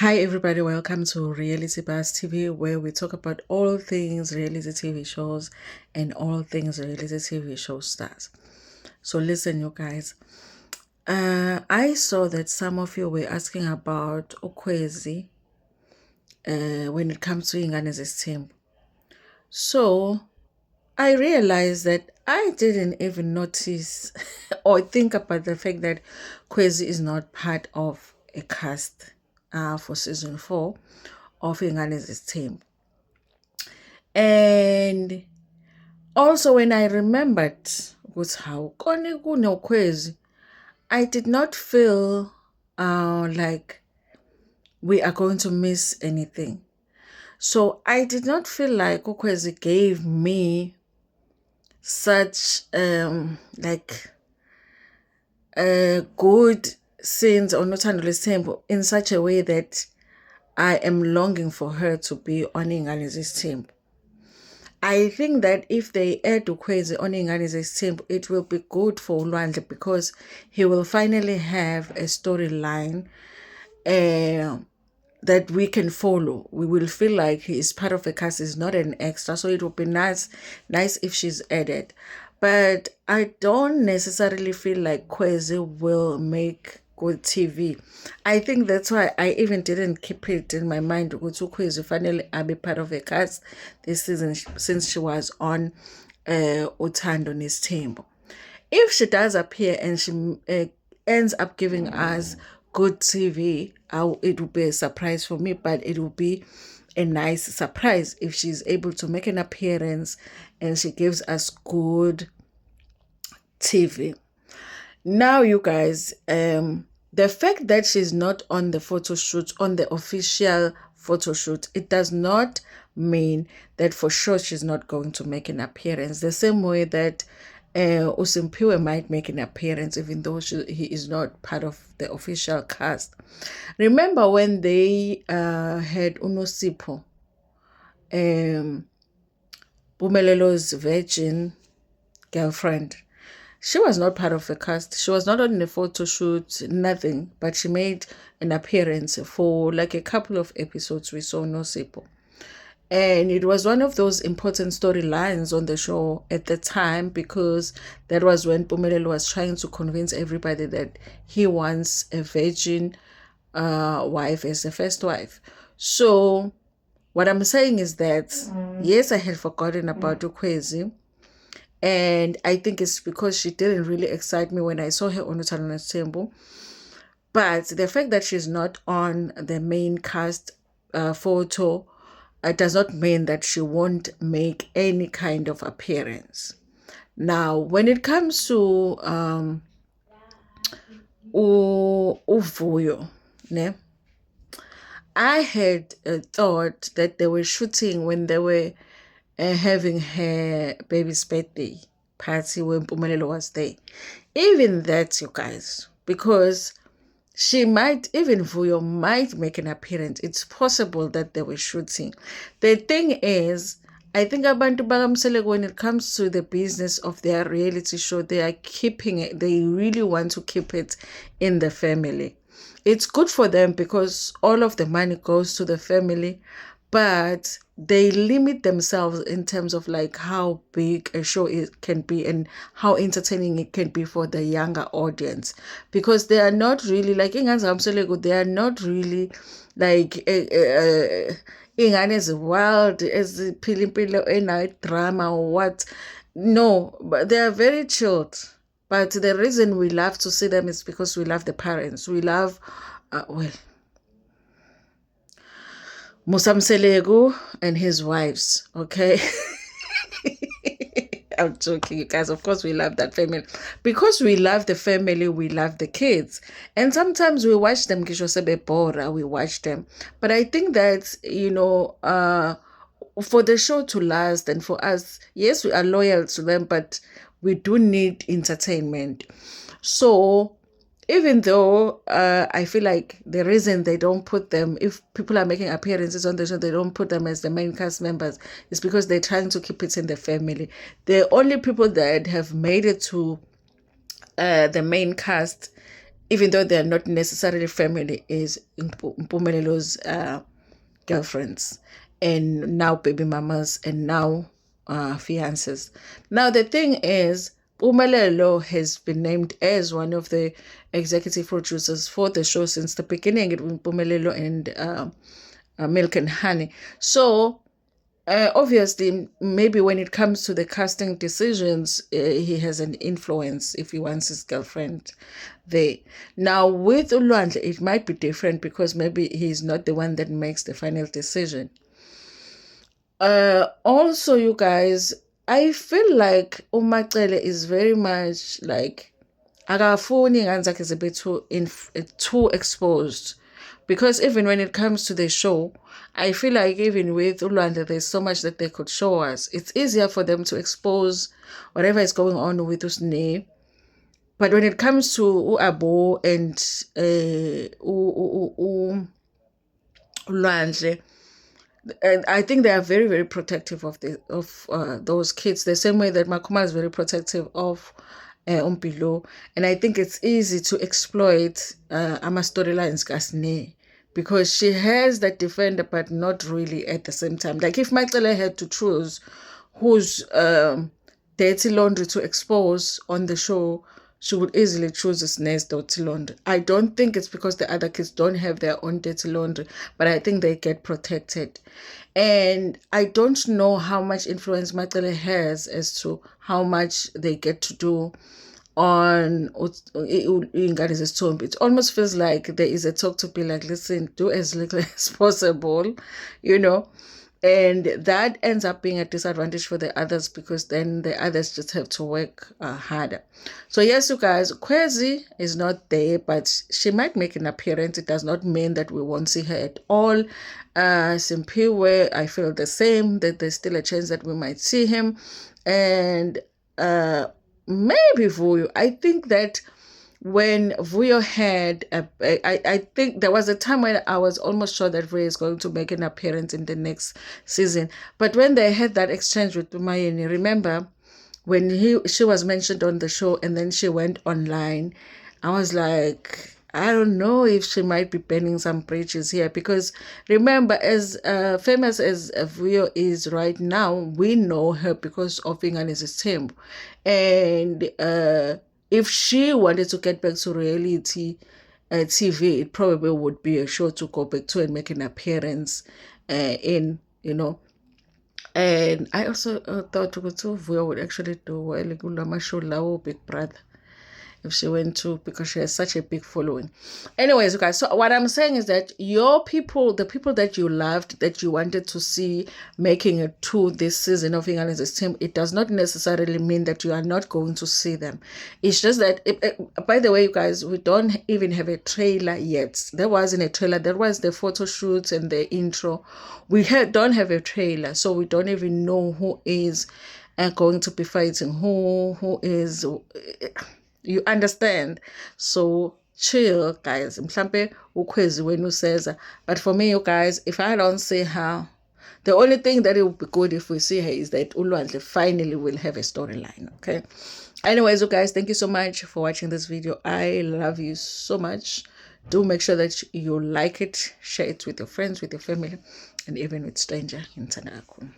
Hi, everybody. Welcome to Reality Buzz TV, where we talk about all things reality TV shows and all things reality TV show stars. So, listen, you guys. I saw that some of you were asking about Okwezi when it comes to Ingane's team. So, I realized that I didn't even notice or think about the fact that Kwezi is not part of a cast for season 4 of Ingane's team. And also, when I remembered with how Kwezi, I did not feel like we are going to miss anything. So I did not feel like Ukwezi gave me such like good scenes or not tempo in such a way that I am longing for her to be on Ingani's team. I think that if they add Ukwezi on Ingani's team, it will be good for Ulwandle because he will finally have a storyline that we can follow. We will feel like he is part of the cast, is not an extra. So it would be nice if she's added. But I don't necessarily feel like Kwezi will make good TV. I think that's why I even didn't keep it in my mind to Kwezi finally be part of the cast this season since she was on Utando Nesthembu. If she does appear and she ends up giving us good TV, it will be a surprise for me, but it will be a nice surprise if she's able to make an appearance and she gives us good TV. Now, you guys, the fact that she's not on the photo shoot, on the official photo shoot, it does not mean that for sure she's not going to make an appearance. The same way that Usimpiwe might make an appearance, even though he is not part of the official cast. Remember when they had Unosipho, Bumelelo's virgin girlfriend? She was not part of the cast. She was not on the photo shoot, nothing, but she made an appearance for like a couple of episodes. We saw Nosipho. And it was one of those important storylines on the show at the time because that was when Pumelelo was trying to convince everybody that he wants a virgin wife as the first wife. So what I'm saying is that, yes, I had forgotten about Ukwezi. And I think it's because she didn't really excite me when I saw her on Utano Nesthembu. But the fact that she's not on the main cast photo, it does not mean that she won't make any kind of appearance. Now, when it comes to Uvuyo, ne? I had thought that they were shooting when they were having her baby's birthday party when Pumelelo was there. Even that, you guys, because she might, even Vuyo might make an appearance. It's possible that they were shooting. The thing is, I think Abantu Bagamsele, when it comes to the business of their reality show, they are keeping it, they really want to keep it in the family. It's good for them because all of the money goes to the family, but they limit themselves in terms of like how big a show can be and how entertaining it can be for the younger audience, because they are not really like they are not really like ingane as wild as philimpilo a drama or what. No, but they are very chilled. But the reason we love to see them is because we love the parents. We love Musa Mselegu and his wives, okay? I'm joking, you guys. Of course, we love that family. Because we love the family, we love the kids. And sometimes we watch them, we watch them. But I think that, for the show to last and for us, yes, we are loyal to them, but we do need entertainment. So even though I feel like the reason they don't put them, if people are making appearances on the show, they don't put them as the main cast members, is because they're trying to keep it in the family. The only people that have made it to the main cast even though they're not necessarily family, is Mpumelel's girlfriends, and now baby mamas, and now fiancés. Now the thing is, Mpumelelo has been named as one of the executive producers for the show since the beginning. It was Mpumelelo and Milk and Honey. So obviously, maybe when it comes to the casting decisions, he has an influence if he wants his girlfriend there. Now, with Ulwandle, it might be different because maybe he's not the one that makes the final decision. Also, you guys, I feel like Umacele is very much like akafuni ingane zakhe zibe too exposed, because even when it comes to the show, I feel like even with Ulwandle, there's so much that they could show us. It's easier for them to expose whatever is going on with Usne. But when it comes to Abo and Ulwandle, and I think they are very, very protective of those kids, the same way that Makoma is very protective of Umpilo. And I think it's easy to exploit Ama storylines Kasne, because she has that defender, but not really at the same time. Like if Macele had to choose whose dirty laundry to expose on the show, she would easily choose Snare's dirty laundry. I don't think it's because the other kids don't have their own dirty laundry, but I think they get protected. And I don't know how much influence Macele has as to how much they get to do on it almost feels like there is a talk to be like, listen, do as little as possible, you know. And that ends up being a disadvantage for the others, because then the others just have to work harder. So yes, you guys, Kwezi is not there, but she might make an appearance. It does not mean that we won't see her at all. Simpiwe, I feel the same, that there's still a chance that we might see him. And maybe Vuyo. I think that when Vuyo had, I think there was a time when I was almost sure that Vuyo is going to make an appearance in the next season. But when they had that exchange with Tumayeni, remember when she was mentioned on the show and then she went online, I was like, I don't know if she might be burning some bridges here, because remember, as famous as Vuyo is right now, we know her because of Ingane's Temple. And if she wanted to get back to reality TV, it probably would be a show to go back to and make an appearance in, you know. And I also thought Vuyo would actually do well in show Lao Big Brother if she went to, because she has such a big following. Anyways, guys, so what I'm saying is that your people, the people that you loved, that you wanted to see making it to this season of Ingala's team, it does not necessarily mean that you are not going to see them. It's just that, by the way, you guys, we don't even have a trailer yet. There wasn't a trailer. There was the photo shoots and the intro. We don't have a trailer, so we don't even know who is going to be fighting who is. You understand? So chill, guys. Mhlampe ukhwezi wenu seza. But for me, you guys, if I don't see her, the only thing that it would be good if we see her is that Ulwandle finally will have a storyline, okay? Anyways, you guys, thank you so much for watching this video. I love you so much. Do make sure that you like it, share it with your friends, with your family, and even with stranger in Tanakun.